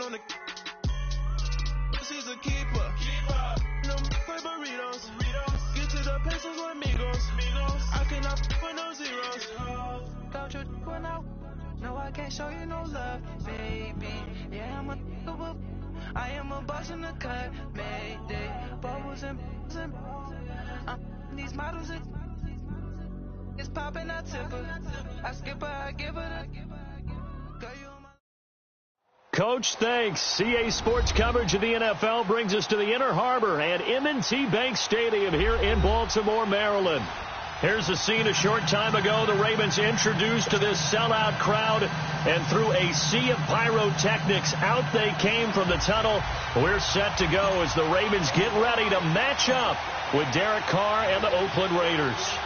on the. She's a keeper. No for burritos. Get to the pesos or amigos. I cannot for no zeros. Don't you run out? No, I can't show you no love, baby. Yeah, I am a boss in the cut, mayday. Bubbles and these models it's popping, I tip her. I skip her, I give her the girl, you. Coach, thanks. CA Sports coverage of the NFL brings us to the Inner Harbor at M&T Bank Stadium here in Baltimore, Maryland. Here's the scene a short time ago. The Ravens introduced to this sellout crowd, and through a sea of pyrotechnics, out they came from the tunnel. We're set to go as the Ravens get ready to match up with Derek Carr and the Oakland Raiders.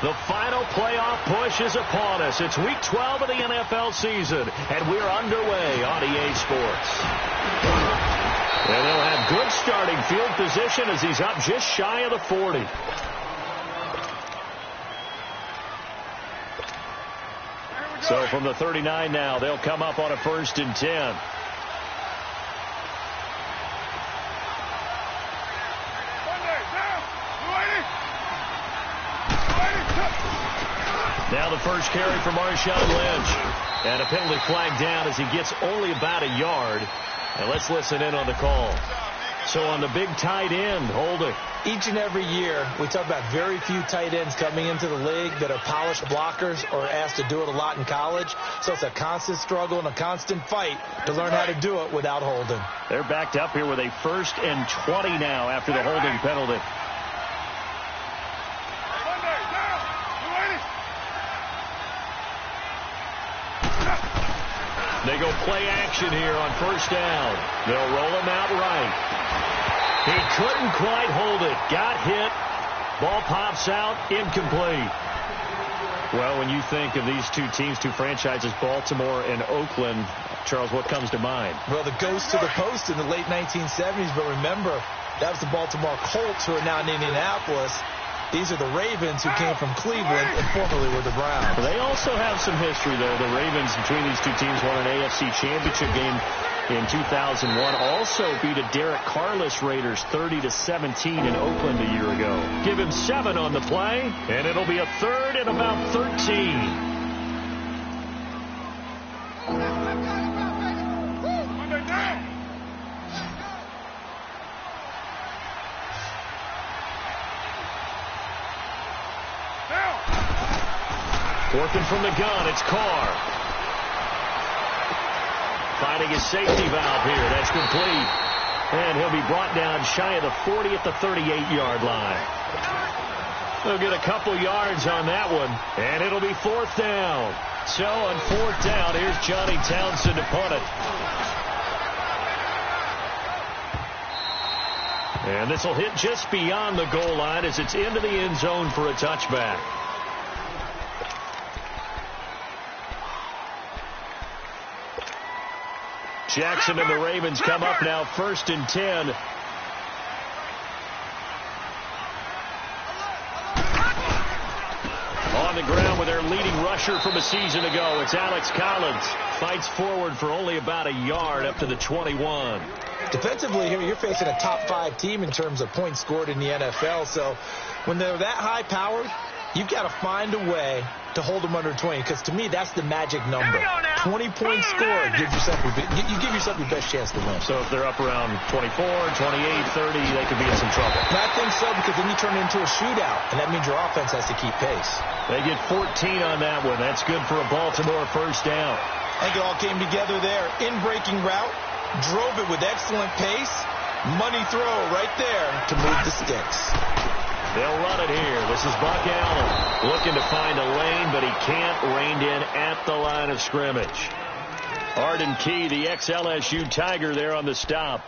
The final playoff push is upon us. It's Week 12 of the NFL season, and we're underway on EA Sports. And they'll have good starting field position as he's up just shy of the 40. So from the 39 now, they'll come up on a 1st and 10. Now the first carry for Marshawn Lynch. And a penalty flag down as he gets only about a yard. And let's listen in on the call. So on the big tight end, holding. Each and every year, we talk about very few tight ends coming into the league that are polished blockers or asked to do it a lot in college. So it's a constant struggle and a constant fight to learn how to do it without holding. They're backed up here with a 1st and 20 now after the holding penalty. They go play action here on 1st down. They'll roll him out right. He couldn't quite hold it. Got hit. Ball pops out. Incomplete. Well, when you think of these two teams, two franchises, Baltimore and Oakland, Charles, what comes to mind? Well, the ghost to the post in the late 1970s. But remember, that was the Baltimore Colts who are now in Indianapolis. These are the Ravens who came from Cleveland and formerly were the Browns. Well, they also have some history, though. The Ravens, between these two teams, won an AFC championship game in 2001. Also beat a Derek Carr-less Raiders 30-17 in Oakland a year ago. Give him 7 on the play, and it'll be a 3rd and about 13. Working from the gun, it's Carr. Finding his safety valve here. That's complete. And he'll be brought down shy of the 40 at the 38-yard line. They'll get a couple yards on that one, and it'll be 4th down. So on 4th down, here's Johnny Townsend to punt it. And this will hit just beyond the goal line as it's into the end zone for a touchback. Jackson and the Ravens come up now 1st and 10. On the ground with their leading rusher from a season ago. It's Alex Collins. Fights forward for only about a yard up to the 21. Defensively here, you're facing a top 5 team in terms of points scored in the NFL. So when they're that high powered, you've got to find a way to hold them under 20, because to me, that's the magic number. 20 points scored gives yourself you give yourself your best chance to win. So if they're up around 24, 28, 30, they could be in some trouble. And I think so, because then you turn it into a shootout, and that means your offense has to keep pace. They get 14 on that one. That's good for a Baltimore 1st down. I think it all came together there. In-breaking route, drove it with excellent pace. Money throw right there to move the sticks. They'll run it here. This is Buck Allen looking to find a lane, but he can't. Reined in at the line of scrimmage. Arden Key, the ex-LSU Tiger, there on the stop.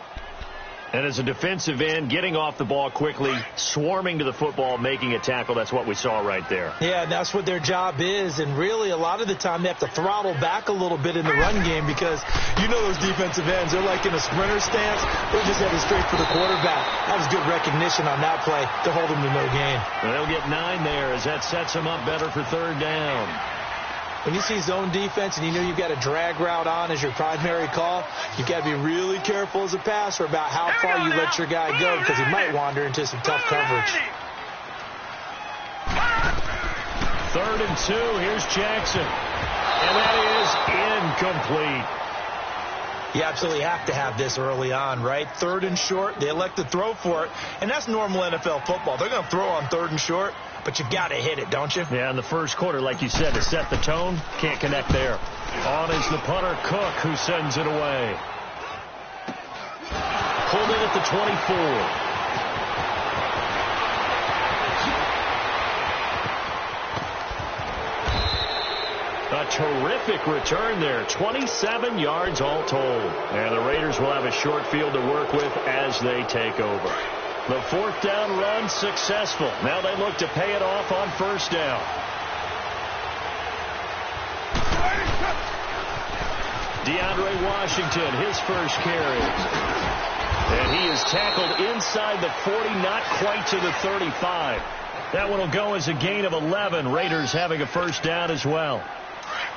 And as a defensive end, getting off the ball quickly, swarming to the football, making a tackle. That's what we saw right there. Yeah, that's what their job is. And really, a lot of the time, they have to throttle back a little bit in the run game, because you know those defensive ends, they're like in a sprinter stance. They're just headed straight for the quarterback. That was good recognition on that play to hold them to no gain. Well, they'll get 9 there as that sets them up better for 3rd down. when you see zone defense and you know you've got a drag route on as your primary call, you've got to be really careful as a passer about how far you let your guy go because he might wander into some tough coverage. 3rd and 2. Here's Jackson. And that is incomplete. You absolutely have to have this early on, right? 3rd and short. They elect to throw for it. And that's normal NFL football. They're going to throw on 3rd and short, but you've got to hit it, don't you? Yeah, in the first quarter, like you said, to set the tone, can't connect there. On is the punter, Cook, who sends it away. Pulled in at the 24. A terrific return there. 27 yards all told. And the Raiders will have a short field to work with as they take over. The 4th down run successful. Now they look to pay it off on 1st down. DeAndre Washington, his first carry. And he is tackled inside the 40, not quite to the 35. That one will go as a gain of 11. Raiders having a 1st down as well.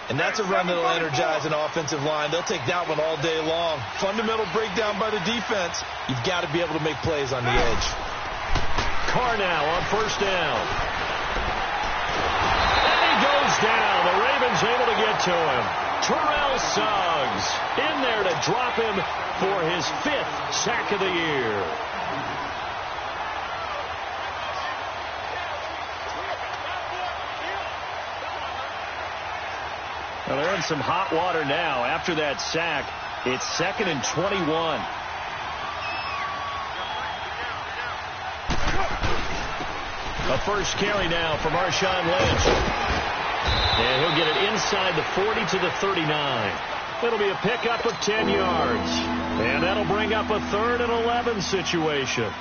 And that's a run that'll energize an offensive line. They'll take that one all day long. Fundamental breakdown by the defense. You've got to be able to make plays on the edge. Carr now on 1st down. And he goes down. The Ravens able to get to him. Terrell Suggs in there to drop him for his 5th sack of the year. Well, they're in some hot water now. After that sack, it's 2nd and 21. A first carry now from Marshawn Lynch. And he'll get it inside the 40 to the 39. It'll be a pickup of 10 yards. And that'll bring up a 3rd and 11 situation.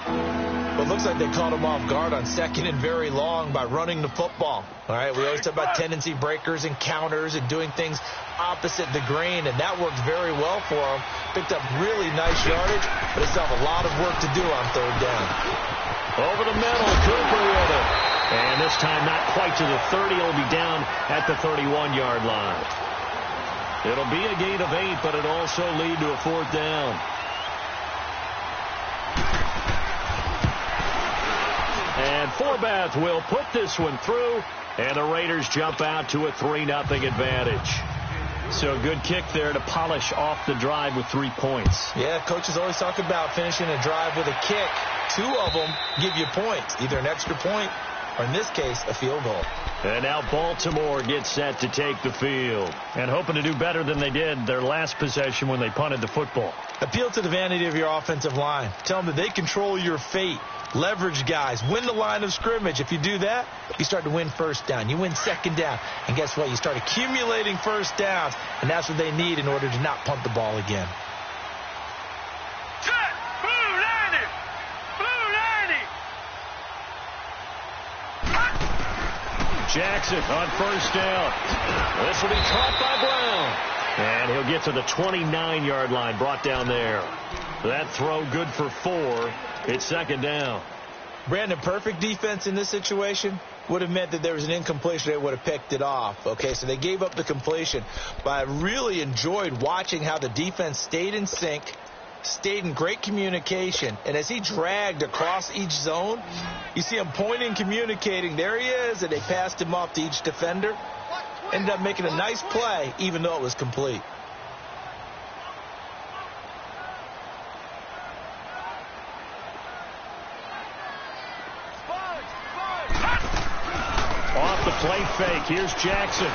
Well, it looks like they caught him off guard on 2nd and very long by running the football. All right, we always talk about tendency breakers and counters and doing things opposite the grain, and that worked very well for him. Picked up really nice yardage, but they still have a lot of work to do on 3rd down. Over the middle, Cooper with it. And this time not quite to the 30. It'll be down at the 31-yard line. It'll be a gain of 8, but it'll also lead to a 4th down. And Forbath will put this one through, and the Raiders jump out to a 3-0 advantage. So good kick there to polish off the drive with 3 points. Yeah, coaches always talk about finishing a drive with a kick. 2 of them give you points, either an extra point or, in this case, a field goal. And now Baltimore gets set to take the field and hoping to do better than they did their last possession when they punted the football. Appeal to the vanity of your offensive line. Tell them that they control your fate. Leverage guys. Win the line of scrimmage. If you do that, you start to win 1st down. You win 2nd down. And guess what? You start accumulating 1st downs. And that's what they need in order to not punt the ball again. Jackson on 1st down. This will be caught by Brown. And he'll get to the 29-yard line, brought down there. That throw good for 4. It's 2nd down. Brandon, perfect defense in this situation would have meant that there was an incompletion. They would have picked it off. Okay, so they gave up the completion. But I really enjoyed watching how the defense stayed in sync, stayed in great communication, and as he dragged across each zone, you see him pointing, communicating. There he is, and they passed him off to each defender. Ended up making a nice play, even though it was complete. Off the play fake, here's Jackson.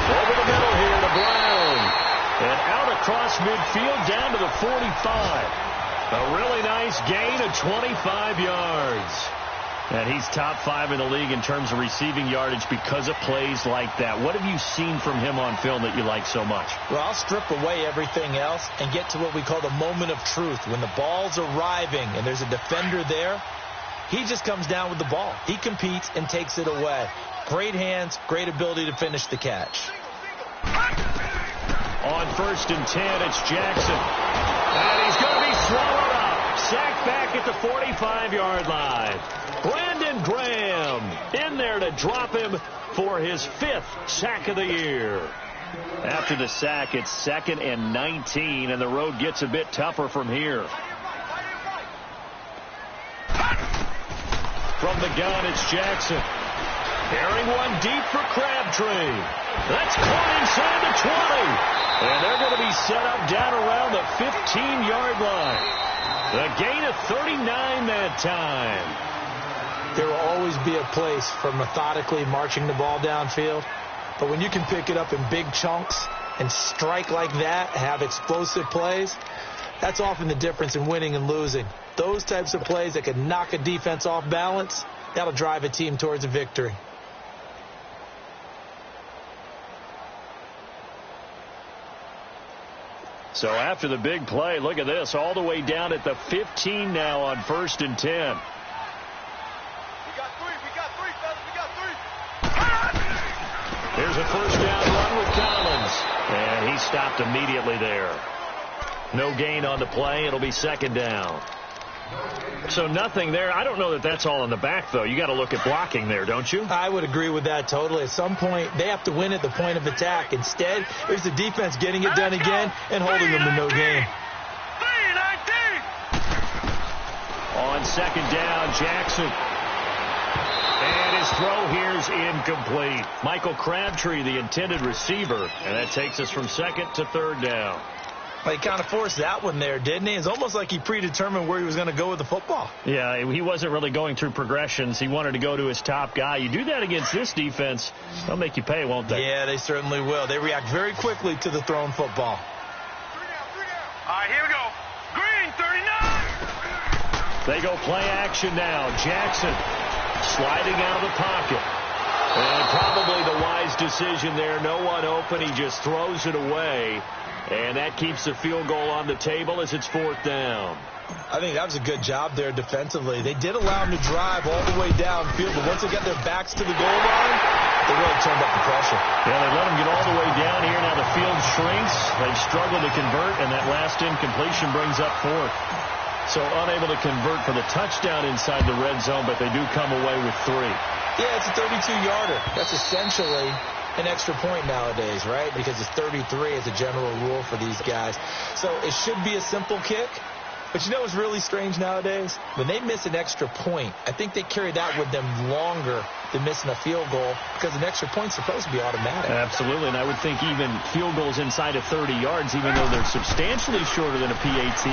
Over the middle here to Brown. And out across midfield down to the 45. A really nice gain of 25 yards. And he's top 5 in the league in terms of receiving yardage because of plays like that. What have you seen from him on film that you like so much? Well, I'll strip away everything else and get to what we call the moment of truth. When the ball's arriving and there's a defender there, he just comes down with the ball. He competes and takes it away. Great hands, great ability to finish the catch. On 1st and 10, it's Jackson. And he's going to be swallowed up. Sacked back at the 45-yard line. Brandon and Graham in there to drop him for his 5th sack of the year. After the sack, it's 2nd and 19, and the road gets a bit tougher from here. From the gun, it's Jackson. Carrying one deep for Crabtree. That's caught inside the 20. And they're going to be set up down around the 15-yard line. The gain of 39 that time. There will always be a place for methodically marching the ball downfield. But when you can pick it up in big chunks and strike like that, have explosive plays, that's often the difference in winning and losing. Those types of plays that can knock a defense off balance, that'll drive a team towards a victory. So after the big play, look at this, all the way down at the 15 now on 1st and 10. We got 3, fellas, we got 3. Here's a first down run with Collins. And he stopped immediately there. No gain on the play. It'll be 2nd down. So nothing there. I don't know that that's all in the back, though. You got to look at blocking there, don't you? I would agree with that totally. At some point, they have to win at the point of attack. Instead, there's the defense getting it done again and holding them to no gain. On 2nd down, Jackson. And his throw here is incomplete. Michael Crabtree, the intended receiver. And that takes us from 2nd to 3rd down. Well, he kind of forced that one there, didn't he? It's almost like he predetermined where he was going to go with the football. Yeah, he wasn't really going through progressions. He wanted to go to his top guy. You do that against this defense, they'll make you pay, won't they? Yeah, they certainly will. They react very quickly to the thrown football. 3 down. All right, here we go. Green, 39. They go play action now. Jackson sliding out of the pocket. And probably the wise decision there. No one open. He just throws it away. And that keeps the field goal on the table as it's 4th down. I think that was a good job there defensively. They did allow him to drive all the way downfield, but once they got their backs to the goal line, they really turned up the pressure. Yeah, they let him get all the way down here. Now the field shrinks. They struggle to convert, and that last incompletion brings up 4th. So unable to convert for the touchdown inside the red zone, but they do come away with 3. Yeah, it's a 32-yarder. That's essentially an extra point nowadays, right? Because it's 33 as a general rule for these guys. So it should be a simple kick. But you know what's really strange nowadays? When they miss an extra point, I think they carry that with them longer than missing a field goal because an extra point's supposed to be automatic. Absolutely, and I would think even field goals inside of 30 yards, even though they're substantially shorter than a PAT,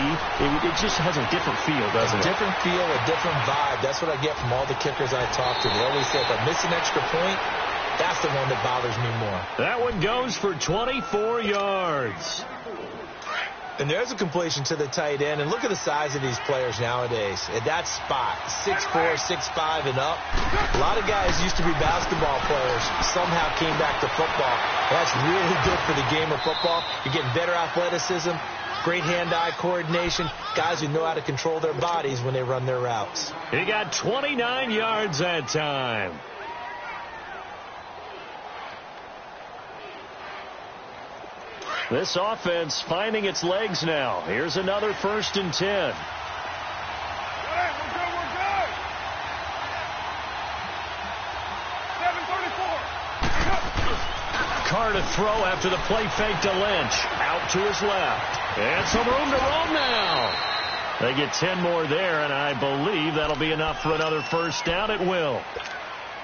it just has a different feel, doesn't it? A different feel, a different vibe. That's what I get from all the kickers I talk to. They always say if I miss an extra point, that's the one that bothers me more. That one goes for 24 yards. And there's a completion to the tight end. And look at the size of these players nowadays. At that spot, 6'4", 6'5", and up. A lot of guys used to be basketball players, somehow came back to football. That's really good for the game of football. You're getting better athleticism, great hand-eye coordination, guys who know how to control their bodies when they run their routes. He got 29 yards that time. This offense finding its legs now. Here's another 1st and 10. We're good. Carr to throw after the play fake to Lynch. Out to his left. And some room to roam now. They get 10 more there, and I believe that'll be enough for another 1st down. It will.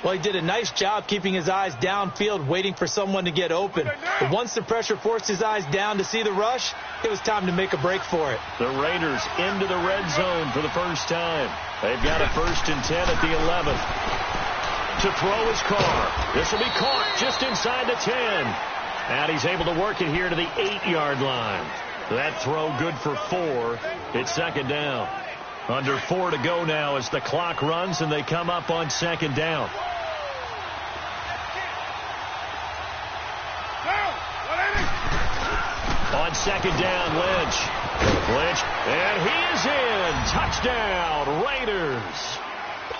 Well, he did a nice job keeping his eyes downfield, waiting for someone to get open. But once the pressure forced his eyes down to see the rush, it was time to make a break for it. The Raiders into the red zone for the first time. They've got a 1st and 10 at the 11th. To throw is Carr. This will be caught just inside the 10. And he's able to work it here to the 8-yard line. That throw good for 4. It's 2nd down. Under 4 to go now as the clock runs and they come up on 2nd down. On 2nd down, Lynch, and he is in. Touchdown, Raiders.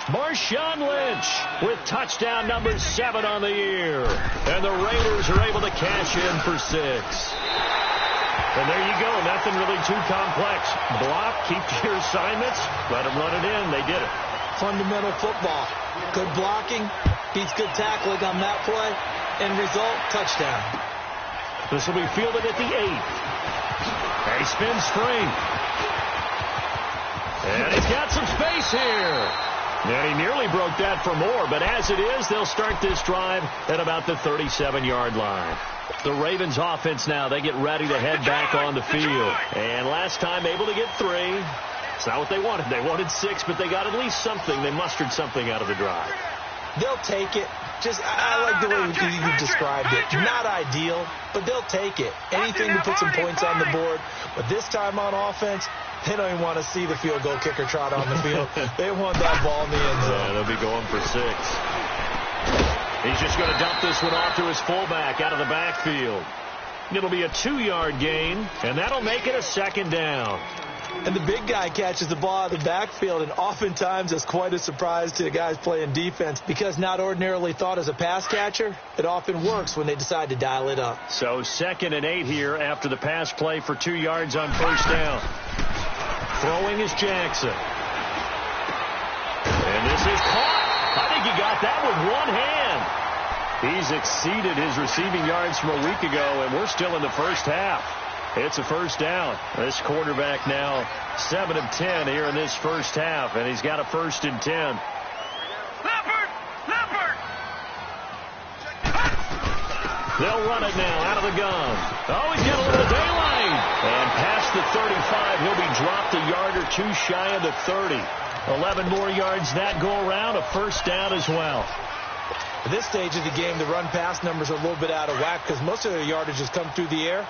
Marshawn Lynch with touchdown number 7 on the year. And the Raiders are able to cash in for 6. And there you go. Nothing really too complex. Block, keep your assignments, let them run it in. They did it. fundamental football. Good blocking, beats good tackling on that play. End result, touchdown. This will be fielded at the 8. And he spins free. And he's got some space here. And he nearly broke that for more, but as it is, they'll start this drive at about the 37-yard line. The Ravens offense now, they get ready to head back on the field. And last time able to get 3. It's not what they wanted. They wanted 6, but they got at least something. They mustered something out of the drive. They'll take it. I like the way you described it. Not ideal, but they'll take it. Anything to put some points on the board. But this time on offense, they don't even want to see the field goal kicker trot on the field. They want that ball in the end zone. Yeah, they'll be going for 6. He's just going to dump this one off to his fullback out of the backfield. It'll be a 2-yard gain, and that'll make it a 2nd down. And the big guy catches the ball out of the backfield, and oftentimes it's quite a surprise to the guys playing defense because not ordinarily thought as a pass catcher, it often works when they decide to dial it up. So 2nd and 8 here after the pass play for 2 yards on 1st down. Throwing is Jackson. And this is caught. I think he got that with one hand. He's exceeded his receiving yards from a week ago, and we're still in the first half. It's a 1st down. This quarterback now 7 of 10 here in this first half, and he's got a 1st and 10. They'll run it now out of the gun. Oh, he's got a little daylight. And past the 35, he'll be dropped a yard or 2 shy of the 30. 11 more yards that go around, a 1st down as well. At this stage of the game, the run-pass numbers are a little bit out of whack because most of their yardage has come through the air.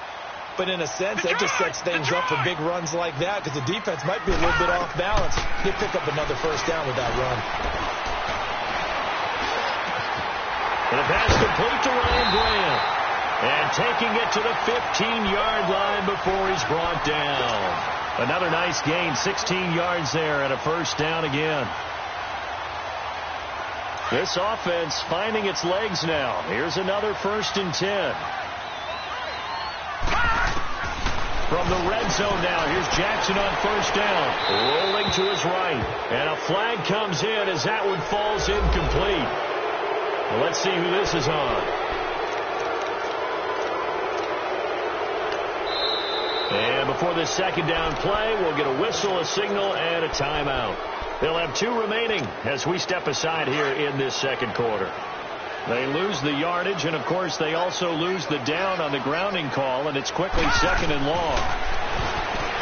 But in a sense, that just sets things up for big runs like that because the defense might be a little bit off balance. He'll pick up another 1st down with that run. And a pass complete to Ryan Graham. And taking it to the 15-yard line before he's brought down. Another nice gain, 16 yards there, and a 1st down again. This offense finding its legs now. Here's another 1st and 10. From the red zone now, here's Jackson on 1st down. Rolling to his right. And a flag comes in as that one falls incomplete. Well, let's see who this is on. And before this 2nd down play, we'll get a whistle, a signal, and a timeout. They'll have 2 remaining as we step aside here in this 2nd quarter. They lose the yardage, and, of course, they also lose the down on the grounding call, and it's quickly 2nd and long.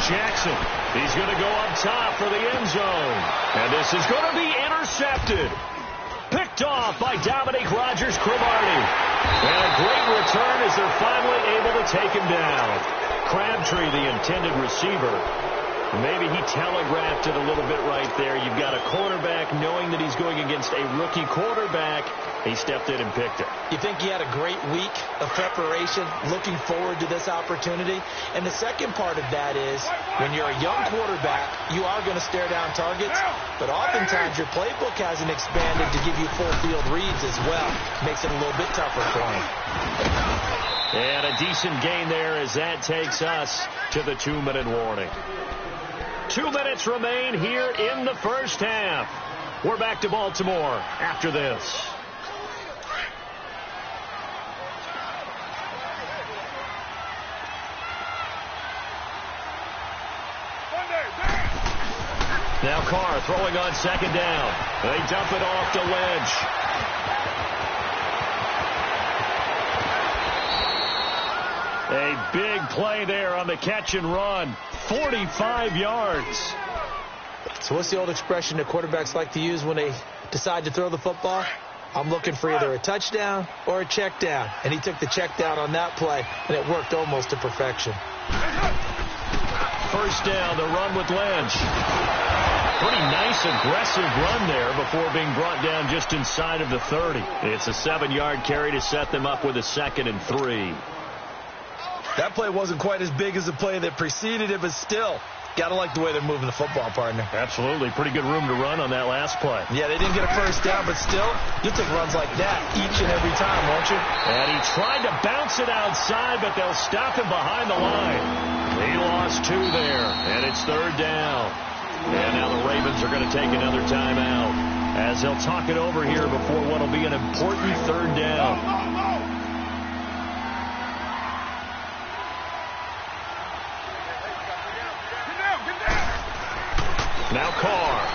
Jackson, he's going to go up top for the end zone. And this is going to be intercepted. Picked off by Dominique Rodgers-Cromartie. And a great return as they're finally able to take him down. Crabtree, the intended receiver. Maybe he telegraphed it a little bit right there. You've got a quarterback knowing that he's going against a rookie quarterback. He stepped in and picked it. You think he had a great week of preparation, looking forward to this opportunity? And the second part of that is, when you're a young quarterback, you are going to stare down targets, but oftentimes your playbook hasn't expanded to give you full field reads as well. Makes it a little bit tougher for him. And a decent gain there as that takes us to the 2-minute warning. 2 minutes remain here in the first half. We're back to Baltimore after this. Now Carr throwing on 2nd down. They dump it off to Lynch. A big play there on the catch and run. 45 yards. So what's the old expression that quarterbacks like to use when they decide to throw the football? I'm looking for either a touchdown or a check down. And he took the check down on that play, and it worked almost to perfection. 1st down, the run with Lynch. Pretty nice, aggressive run there before being brought down just inside of the 30. It's a 7-yard carry to set them up with a 2nd and 3. That play wasn't quite as big as the play that preceded it, but still, got to like the way they're moving the football, partner. Absolutely. Pretty good room to run on that last play. Yeah, they didn't get a 1st down, but still, you'll take runs like that each and every time, won't you? And he tried to bounce it outside, but they'll stop him behind the line. He lost 2 there, and it's 3rd down. And now the Ravens are going to take another timeout as they'll talk it over here before what will be an important third down. Now Carr.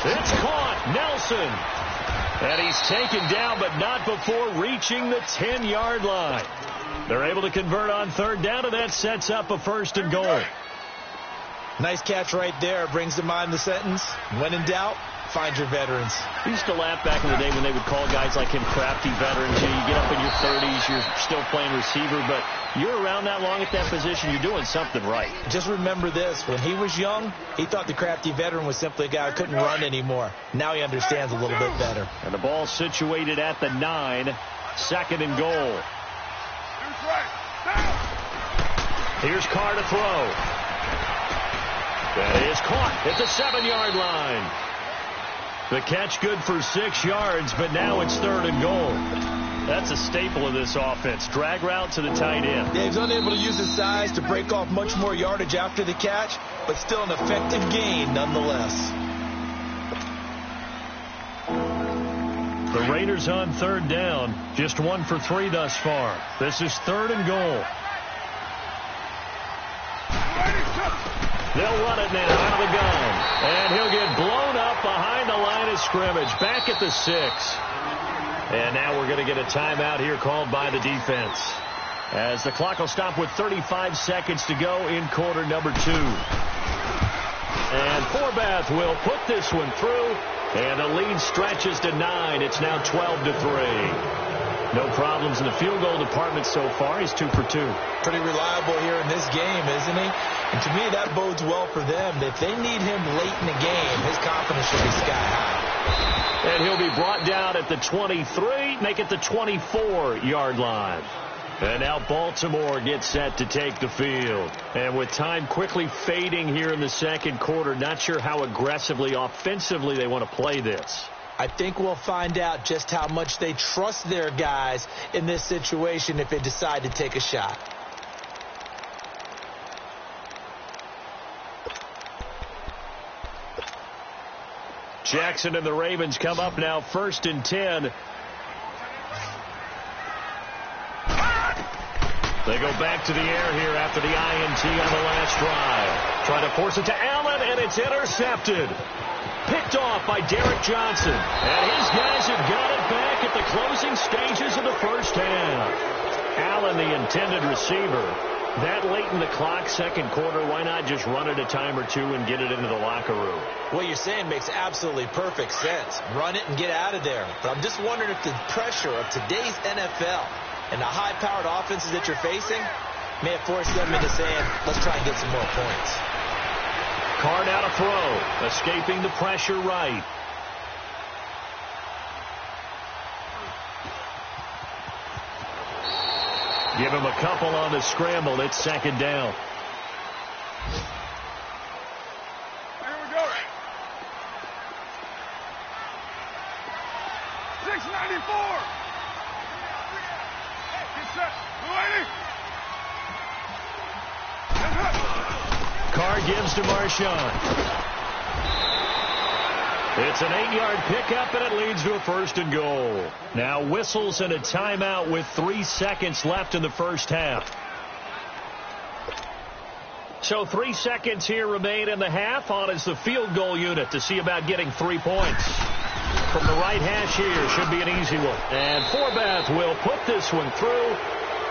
It's caught. Nelson. And he's taken down, but not before reaching the 10-yard line. They're able to convert on third down, and that sets up a 1st and goal. Nice catch right there. Brings to mind the sentence, when in doubt, find your veterans. We used to laugh back in the day when they would call guys like him crafty veterans. You get up in your 30s, you're still playing receiver, but you're around that long at that position, you're doing something right. Just remember this. When he was young, he thought the crafty veteran was simply a guy who couldn't run anymore. Now he understands a little bit better. And the ball situated at the 9, 2nd and goal. Here's Carr to throw. That is caught at the 7-yard line. The catch good for 6 yards, but now it's 3rd and goal. That's a staple of this offense. Drag route to the tight end. Yeah, he's unable to use his size to break off much more yardage after the catch, but still an effective gain nonetheless. The Raiders on 3rd down, just 1 for 3 thus far. This is 3rd and goal. They'll run it now out of the gun. And he'll get blown up behind the line of scrimmage. Back at the 6. And now we're going to get a timeout here called by the defense, as the clock will stop with 35 seconds to go in quarter number 2. And Forbath will put this one through. And the lead stretches to 9. It's now 12-3. No problems in the field goal department so far. He's 2 for 2. Pretty reliable here in this game, isn't he? And to me, that bodes well for them. If they need him late in the game, his confidence should be sky high. And he'll be brought down at the 23, make it the 24-yard line. And now Baltimore gets set to take the field. And with time quickly fading here in the 2nd quarter, not sure how aggressively, offensively they want to play this. I think we'll find out just how much they trust their guys in this situation if they decide to take a shot. Jackson and the Ravens come up now 1st and 10. They go back to the air here after the INT on the last drive. Trying to force it to Allen, and it's intercepted. Picked off by Derek Johnson. And his guys have got it back at the closing stages of the 1st half. Allen, the intended receiver. That late in the clock, 2nd quarter, why not just run it a time or 2 and get it into the locker room? What you're saying makes absolutely perfect sense. Run it and get out of there. But I'm just wondering if the pressure of today's NFL and the high-powered offenses that you're facing may have forced them into saying, let's try and get some more points. Carr now to throw, escaping the pressure right. Give him a couple on the scramble. It's 2nd down. Here we go. 694. Get set. Carr gives to Marshawn. It's an 8-yard pickup, and it leads to a 1st and goal. Now whistles and a timeout with 3 seconds left in the 1st half. So 3 seconds here remain in the half. On is the field goal unit to see about getting 3 points. From the right hash here, should be an easy one. And Forbath will put this one through.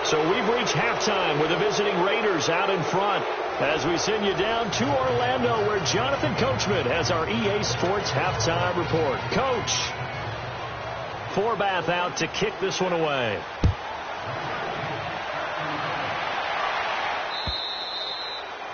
So we've reached halftime with the visiting Raiders out in front, as we send you down to Orlando, where Jonathan Coachman has our EA Sports halftime report. Coach, Forbath out to kick this one away.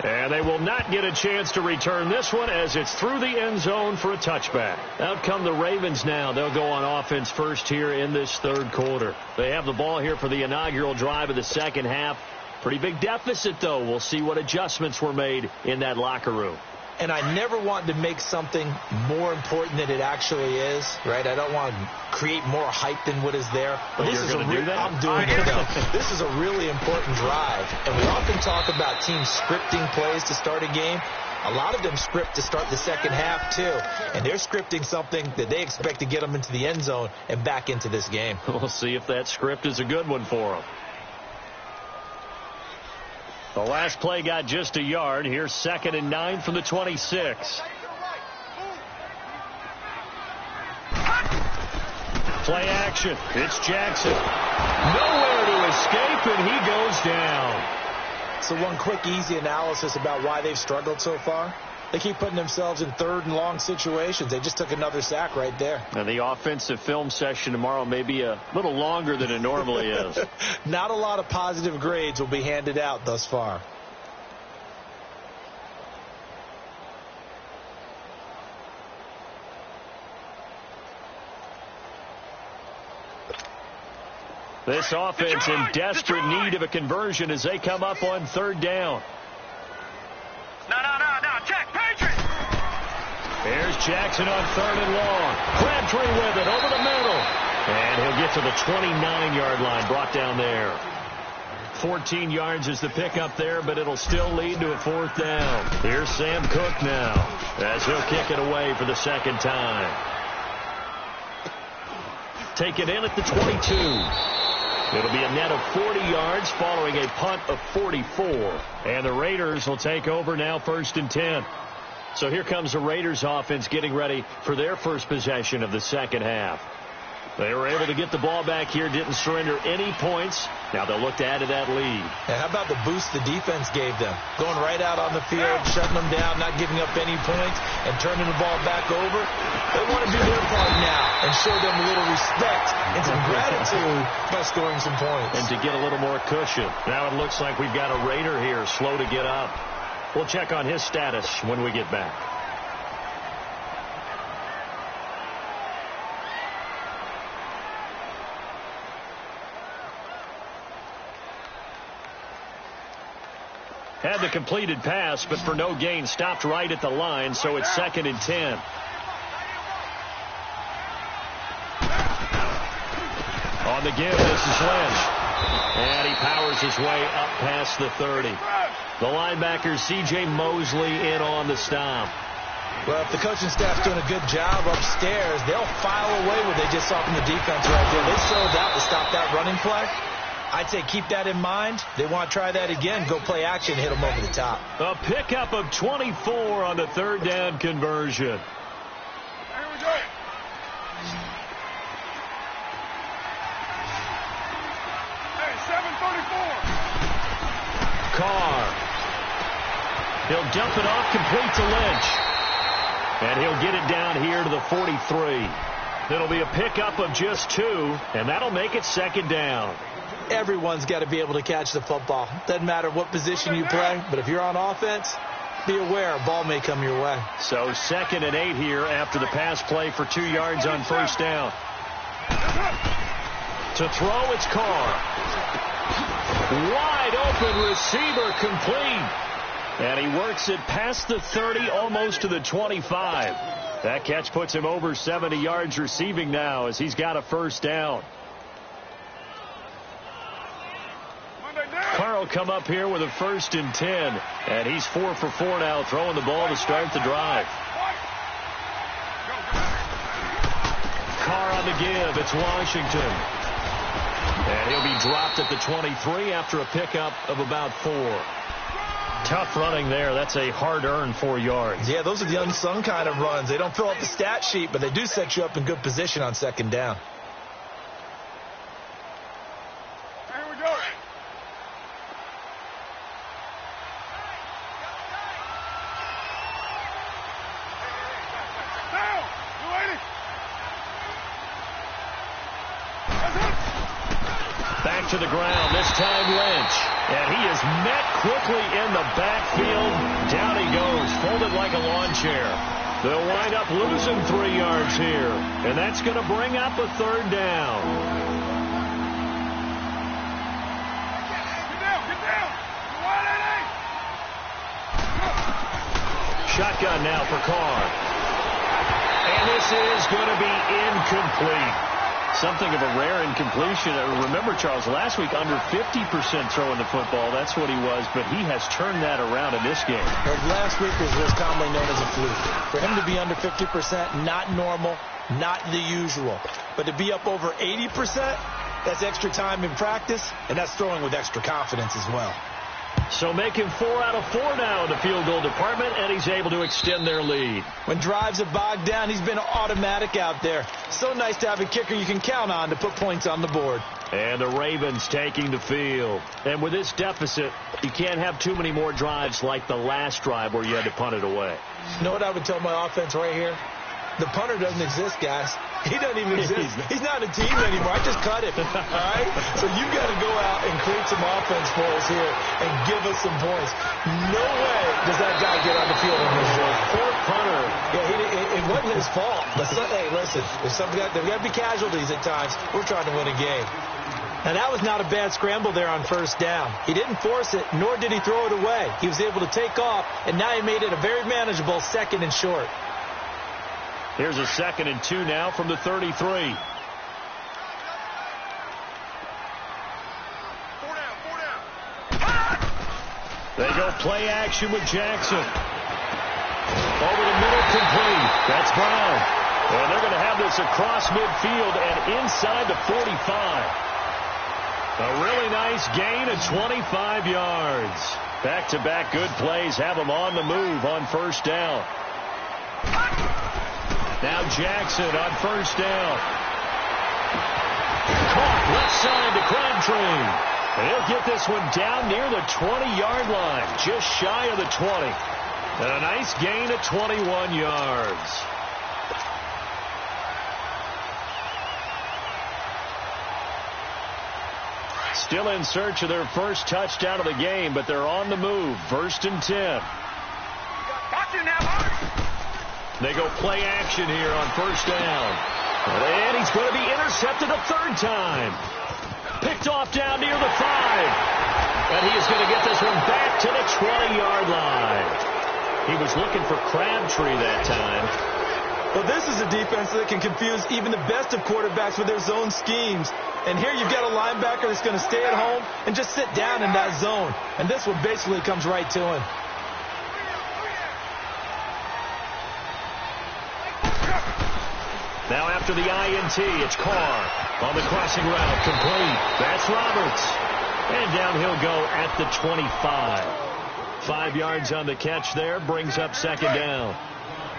And they will not get a chance to return this one, as it's through the end zone for a touchback. Out come the Ravens now. They'll go on offense first here in this 3rd quarter. They have the ball here for the inaugural drive of the 2nd half. Pretty big deficit, though. We'll see what adjustments were made in that locker room. And I never want to make something more important than it actually is, right? I don't want to create more hype than what is there. But this is a do that? I'm doing it now. This is a really important drive. And we often talk about teams scripting plays to start a game. A lot of them script to start the second half, too. And they're scripting something that they expect to get them into the end zone and back into this game. We'll see if that script is a good one for them. The last play got just a yard. Here's 2nd and 9 from the 26. Play action. It's Jackson. Nowhere to escape, and he goes down. So one quick, easy analysis about why they've struggled so far. They keep putting themselves in 3rd and long situations. They just took another sack right there. And the offensive film session tomorrow may be a little longer than it normally is. Not a lot of positive grades will be handed out thus far. This offense in desperate need of a conversion as they come up on 3rd down. No, check, Patriots! There's Jackson on 3rd and long. Crabtree with it over the middle. And he'll get to the 29-yard line, brought down there. 14 yards is the pickup there, but it'll still lead to a 4th down. Here's Sam Cook now as he'll kick it away for the 2nd time. Take it in at the 22. It'll be a net of 40 yards following a punt of 44. And the Raiders will take over now 1st and 10. So here comes the Raiders offense getting ready for their first possession of the second half. They were able to get the ball back here, didn't surrender any points. Now they'll look to add to that lead. And how about the boost the defense gave them? Going right out on the field, shutting them down, not giving up any points, and turning the ball back over. They want to do their part now and show them a little respect and some gratitude by scoring some points. And to get a little more cushion. Now it looks like we've got a Raider here slow to get up. We'll check on his status when we get back. Had the completed pass, but for no gain, stopped right at the line, so it's 2nd and 10. On the give, this is Lynch. And he powers his way up past the 30. The linebacker, C.J. Mosley, in on the stop. Well, if the coaching staff's doing a good job upstairs, they'll file away what they just saw from the defense right there. They sold out to stop that running play. I'd say keep that in mind. They want to try that again. Go play action, hit them over the top. A pickup of 24 on the 3rd down conversion. Here we go. Hey, 7:34. Carr. He'll dump it off complete to Lynch. And he'll get it down here to the 43. It'll be a pickup of just 2, and that'll make it 2nd down. Everyone's got to be able to catch the football. Doesn't matter what position you play, but if you're on offense, be aware a ball may come your way. So 2nd and 8 here after the pass play for 2 yards on 1st down. To throw, it's Carr. Wide open receiver complete. And he works it past the 30, almost to the 25. That catch puts him over 70 yards receiving now as he's got a 1st down. Carr will come up here with a 1st and 10. And he's 4 for 4 now, throwing the ball to start the drive. Carr on the give. It's Washington. And he'll be dropped at the 23 after a pickup of about 4. Tough running there. That's a hard-earned 4 yards. Yeah, those are the unsung kind of runs. They don't fill up the stat sheet, but they do set you up in good position on 2nd down. Here we go. Down. 280. Back to the ground, this time Lynch. And he is met quickly in the backfield. Down he goes, folded like a lawn chair. They'll wind up losing 3 yards here. And that's going to bring up a 3rd down. Get down. 180. shotgun now for Carr. And this is going to be incomplete. Something of a rare incompletion. Remember, Charles, last week under 50% throwing the football. That's what he was, but he has turned that around in this game. Well, last week was what's commonly known as a fluke. For him to be under 50%, not normal, not the usual. But to be up over 80%, that's extra time in practice, and that's throwing with extra confidence as well. So making 4 out of 4 now in the field goal department, and he's able to extend their lead. When drives are bogged down, he's been automatic out there. So nice to have a kicker you can count on to put points on the board. And the Ravens taking the field. And with this deficit, you can't have too many more drives like the last drive where you had to punt it away. You know what I would tell my offense right here? The punter doesn't exist, guys. He doesn't even exist. He's not a team anymore. I just cut him. All right? So you got to go out and create some offense for us here and give us some points. No way does that guy get on the field on his own. Poor punter. Yeah, it wasn't his fault. Hey, listen, there's got to be casualties at times. We're trying to win a game. Now, that was not a bad scramble there on first down. He didn't force it, nor did he throw it away. He was able to take off, and now he made it a very manageable 2nd and short. Here's a 2nd and 2 now from the 33. 4 down. They go play action with Jackson. Over the middle, complete. That's Brown. And they're going to have this across midfield and inside the 45. A really nice gain of 25 yards. Back-to-back good plays have them on the move on first down. Now Jackson on first down. Caught left side to Crabtree. And he'll get this one down near the 20-yard line, just shy of the 20. And a nice gain of 21 yards. Still in search of their first touchdown of the game, but they're on the move. 1st and 10. They go play action here on first down. And he's going to be intercepted a 3rd time. Picked off down near the 5. And he is going to get this one back to the 20-yard line. He was looking for Crabtree that time. Well, this is a defense that can confuse even the best of quarterbacks with their zone schemes. And here you've got a linebacker that's going to stay at home and just sit down in that zone. And this one basically comes right to him. Now after the INT, it's Carr on the crossing route, complete. That's Roberts. And down he'll go at the 25. 5 yards on the catch there, brings up 2nd down.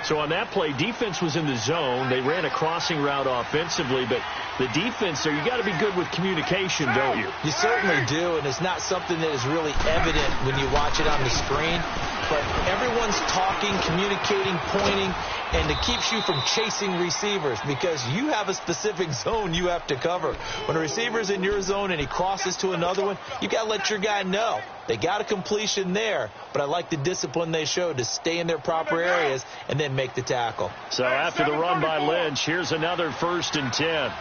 So on that play, defense was in the zone. They ran a crossing route offensively, but the defense there, you got to be good with communication, don't you? You certainly do, and it's not something that is really evident when you watch it on the screen. But everyone's talking, communicating, pointing, and it keeps you from chasing receivers because you have a specific zone you have to cover. When a receiver's in your zone and he crosses to another one, you got to let your guy know. They got a completion there, but I like the discipline they showed to stay in their proper areas and then make the tackle. So after the run by Lynch, here's another 1st and 10.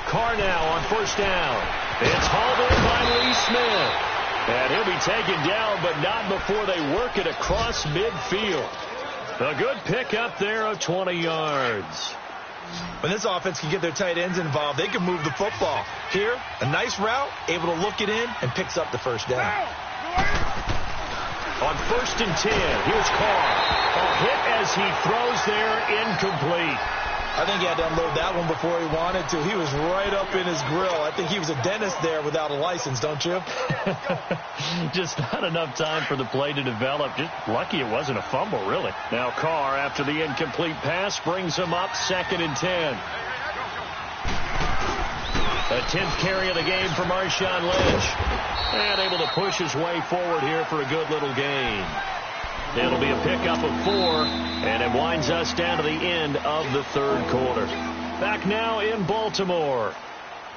Carr now on first down. It's hauled in by Lee Smith. And he'll be taken down, but not before they work it across midfield. A good pickup there of 20 yards. When this offense can get their tight ends involved, they can move the football. Here, a nice route, able to look it in, and picks up the first down. On 1st and 10, here's Carr. A hit as he throws there, incomplete. I think he had to unload that one before he wanted to. He was right up in his grill. I think he was a dentist there without a license, don't you? Just not enough time for the play to develop. Just lucky it wasn't a fumble, really. Now Carr, after the incomplete pass, brings him up 2nd and 10. A 10th carry of the game for Marshawn Lynch. And able to push his way forward here for a good little gain. It'll be a pickup of 4, and it winds us down to the end of the 3rd quarter. Back now in Baltimore.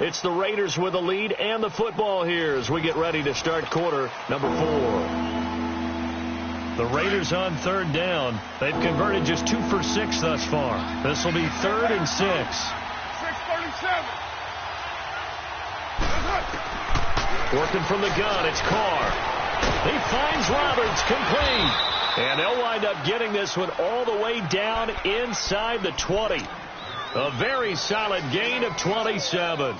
It's the Raiders with the lead and the football here as we get ready to start quarter number 4. The Raiders on 3rd down. They've converted just 2 for 6 thus far. This will be 3rd and 6. 6:37. Working from the gun, it's Carr. He finds Roberts, complete. And they'll wind up getting this one all the way down inside the 20. A very solid gain of 27.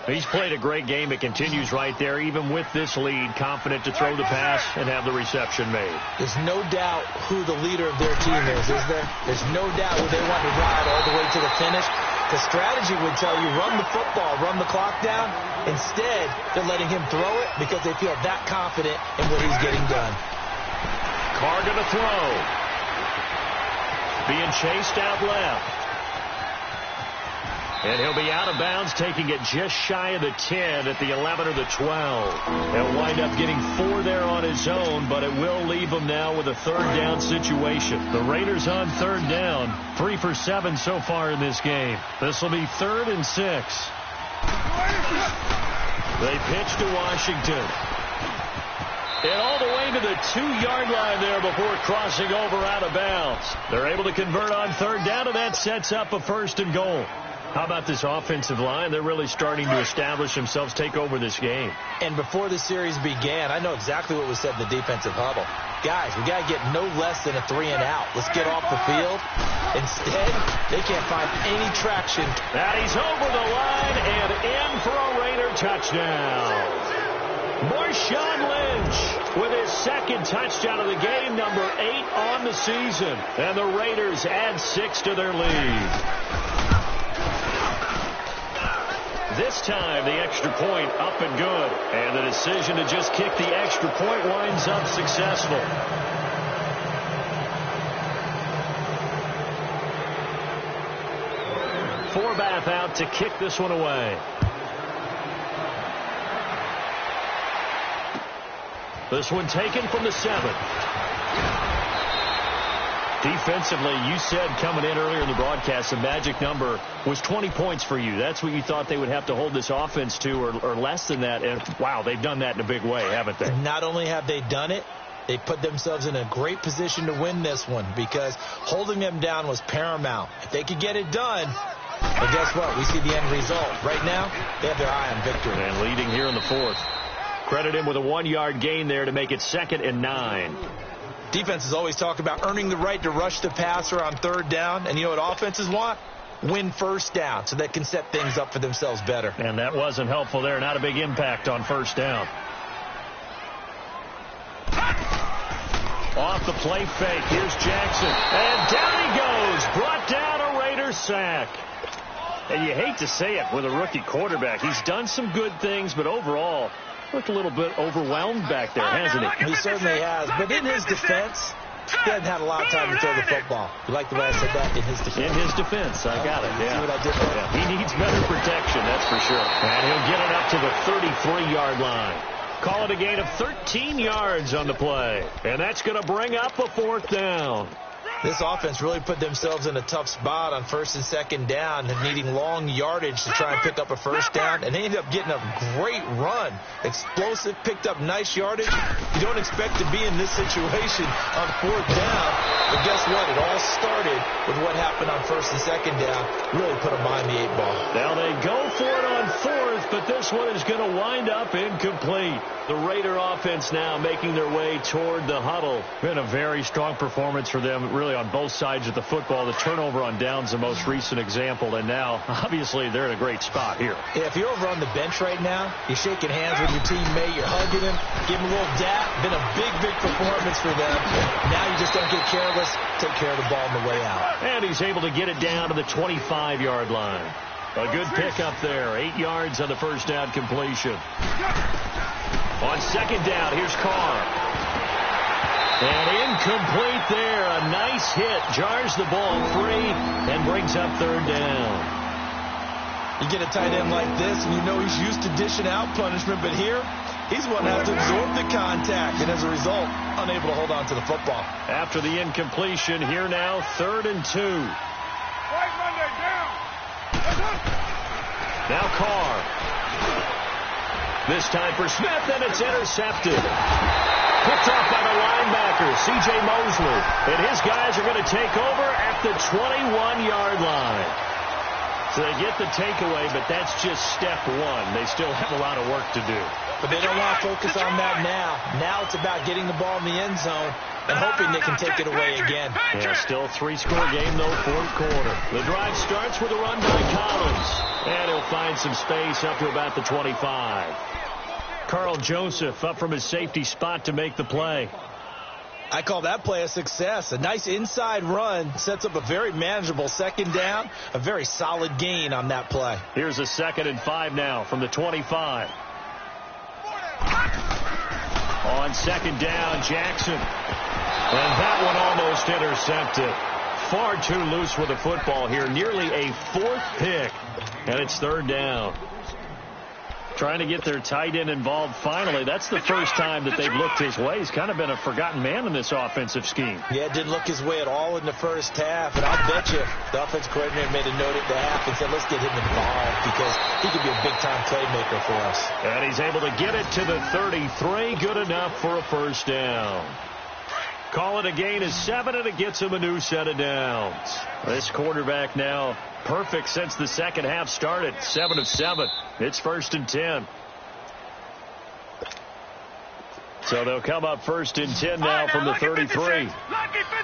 He's played a great game. It continues right there, even with this lead, confident to throw the pass and have the reception made. There's no doubt who the leader of their team is there? There's no doubt who they want to ride all the way to the finish. The strategy would tell you, run the football, run the clock down. Instead, they're letting him throw it because they feel that confident in what he's getting done. Carr going to throw. Being chased out left. And he'll be out of bounds, taking it just shy of the 10 at the 11 or the 12. He'll wind up getting 4 there on his own, but it will leave him now with a third down situation. The Raiders on third down, 3 for 7 so far in this game. This will be 3rd and 6. They pitch to Washington. And all the way to the 2-yard line there before crossing over out of bounds. They're able to convert on third down, and that sets up a 1st and goal. How about this offensive line? They're really starting to establish themselves, take over this game. And before the series began, I know exactly what was said in the defensive huddle. Guys, we got to get no less than a 3 and out. Let's get off the field. Instead, they can't find any traction. And he's over the line and in for a Raider touchdown. Marshawn Lynch with his 2nd touchdown of the game, number 8 on the season. And the Raiders add 6 to their lead. This time, the extra point up and good. And the decision to just kick the extra point winds up successful. Forbath out to kick this one away. This one taken from the 7. Defensively, you said coming in earlier in the broadcast, the magic number was 20 points for you. That's what you thought they would have to hold this offense to, or less than that. And, wow, they've done that in a big way, haven't they? Not only have they done it, they put themselves in a great position to win this one because holding them down was paramount. If they could get it done, and guess what? We see the end result. Right now, they have their eye on victory. And leading here in the 4th. Credit him with a 1-yard gain there to make it 2nd and 9. Defenses always talk about earning the right to rush the passer on third down. And you know what offenses want? Win first down so they can set things up for themselves better. And that wasn't helpful there. Not a big impact on first down. Off the play fake. Here's Jackson. And down he goes. Brought down a Raider sack. And you hate to say it with a rookie quarterback. He's done some good things, but overall, looked a little bit overwhelmed back there, hasn't he? He certainly has. But in his defense, he hasn't had a lot of time to throw the football. You like the way I said that? In his defense. In his defense. I got it, yeah. See what I did there? Yeah. He needs better protection, that's for sure. And he'll get it up to the 33-yard line. Call it a gain of 13 yards on the play. And that's going to bring up a 4th down. This offense really put themselves in a tough spot on 1st and 2nd down and needing long yardage to try and pick up a first down. And they ended up getting a great run. Explosive, picked up nice yardage. You don't expect to be in this situation on 4th down. But guess what? It all started with what happened on 1st and 2nd down. Really put them behind the 8 ball. Now they go for it on 4th, but this one is going to wind up incomplete. The Raider offense now making their way toward the huddle. Been a very strong performance for them, really, on both sides of the football. The turnover on downs the most recent example, and now, obviously, they're in a great spot here. Yeah, if you're over on the bench right now, you're shaking hands with your teammate, you're hugging him, give him a little dap. Been a big, big performance for them. Now you just don't get careless. Take care of the ball on the way out. And he's able to get it down to the 25-yard line. A good pickup there. 8 yards on the first down completion. On 2nd down, here's Carr. And incomplete there. A nice hit. Jars the ball free and brings up 3rd down. You get a tight end like this, and you know he's used to dishing out punishment, but here, he's going to have to absorb the contact, and as a result, unable to hold on to the football. After the incompletion, here now, 3rd and 2. Right Monday, down. Now Carr. This time for Smith, and it's intercepted. Picked off by the linebacker, C.J. Mosley. And his guys are going to take over at the 21-yard line. So they get the takeaway, but that's just step one. They still have a lot of work to do. But they don't want to focus on that now. Now it's about getting the ball in the end zone and hoping they can take it away again. Yeah, still 3-score game, though, fourth quarter. The drive starts with a run by Collins. And he'll find some space up to about the 25. Carl Joseph up from his safety spot to make the play. I call that play a success. A nice inside run sets up a very manageable second down. A very solid gain on that play. Here's a 2nd and 5 now from the 25. On 2nd down, Jackson. And that one almost intercepted. Far too loose with the football here. Nearly a 4th pick. And it's 3rd down. Trying to get their tight end involved finally. That's the first time that they've looked his way. He's kind of been a forgotten man in this offensive scheme. Yeah, it didn't look his way at all in the first half. And I'll bet you the offensive coordinator made a note at the half and said, let's get him involved because he could be a big-time playmaker for us. And he's able to get it to the 33. Good enough for a first down. Call it a gain of 7, and it gets him a new set of downs. This quarterback now perfect since the second half started. 7 of 7. It's 1st and 10. So they'll come up 1st and 10 now from the 33. Lucky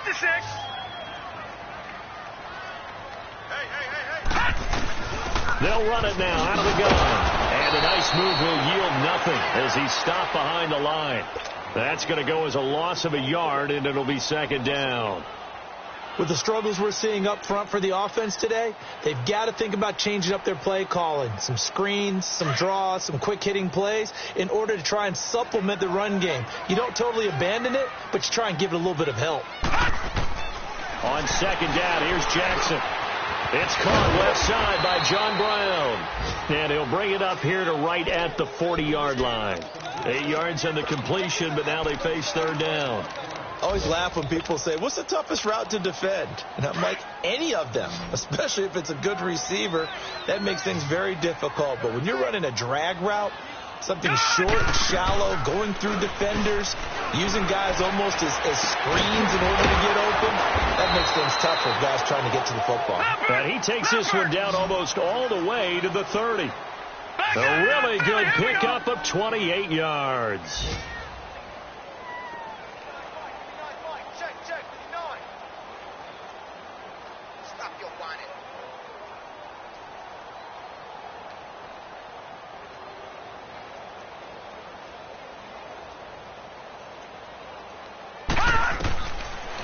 56. They'll run it now out of the gun. And a nice move will yield nothing as he's stopped behind the line. That's going to go as a loss of a yard, and it'll be 2nd down. With the struggles we're seeing up front for the offense today, they've got to think about changing up their play calling. Some screens, some draws, some quick-hitting plays in order to try and supplement the run game. You don't totally abandon it, but you try and give it a little bit of help. On 2nd down, here's Jackson. It's caught left side by John Brown. And he'll bring it up here to right at the 40-yard line. 8 yards on the completion, but now they face 3rd down. I always laugh when people say, what's the toughest route to defend? And I'm like, any of them, especially if it's a good receiver. That makes things very difficult. But when you're running a drag route, something short, shallow, going through defenders, using guys almost as screens in order to get open, that makes things tough for guys trying to get to the football. And he takes this one down almost all the way to the 30. A really good pickup of 28 yards.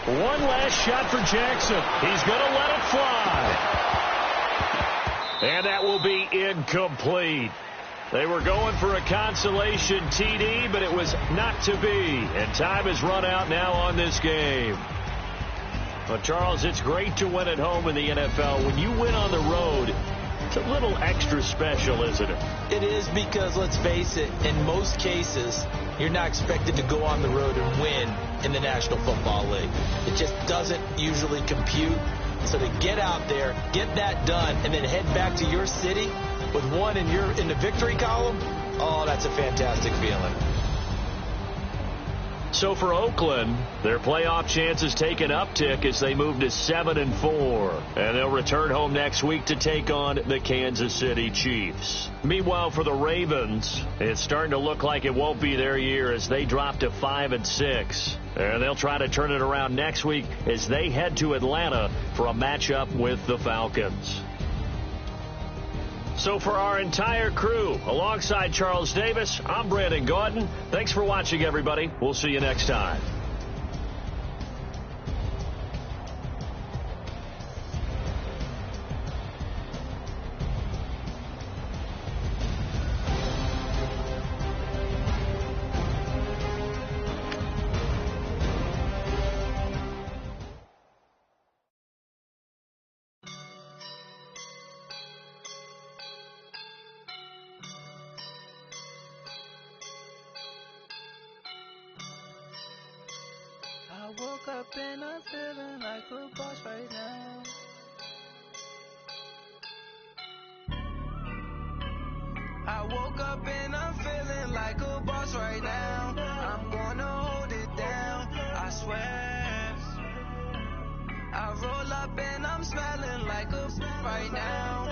One last shot for Jackson. He's going to let it fly. And that will be incomplete. They were going for a consolation TD, but it was not to be. And time has run out now on this game. Well, Charles, it's great to win at home in the NFL. When you win on the road, it's a little extra special, isn't it? It is because, let's face it, in most cases, you're not expected to go on the road and win in the National Football League. It just doesn't usually compute. So to get out there, get that done, and then head back to your city with one in the victory column, oh, that's a fantastic feeling. So for Oakland, their playoff chances take an uptick as they move to 7-4. And they'll return home next week to take on the Kansas City Chiefs. Meanwhile, for the Ravens, it's starting to look like it won't be their year as they drop to 5-6. And they'll try to turn it around next week as they head to Atlanta for a matchup with the Falcons. So for our entire crew, alongside Charles Davis, I'm Brandon Gautin. Thanks for watching, everybody. We'll see you next time. I woke up and I'm feeling like a boss right now. I woke up and I'm feeling like a boss right now. I'm gonna hold it down, I swear. I roll up and I'm smelling like a right now.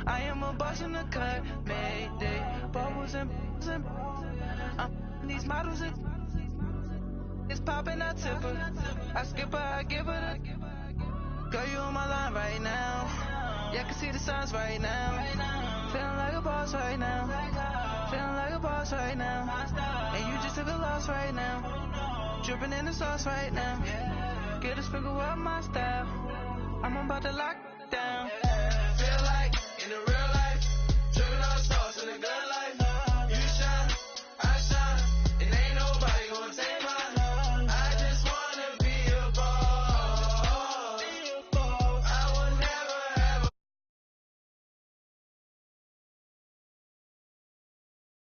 I am a boss in the cut, Mayday. Bubbles and I'm these models and it's popping, I tip her. I skip her, I give her the. Girl, you on my line right now. Yeah, I can see the signs right now. Feeling like a boss right now. Feeling like a boss right now. And you just took a loss right now. Dripping in the sauce right now. Get a sprinkle up my style. I'm about to lock.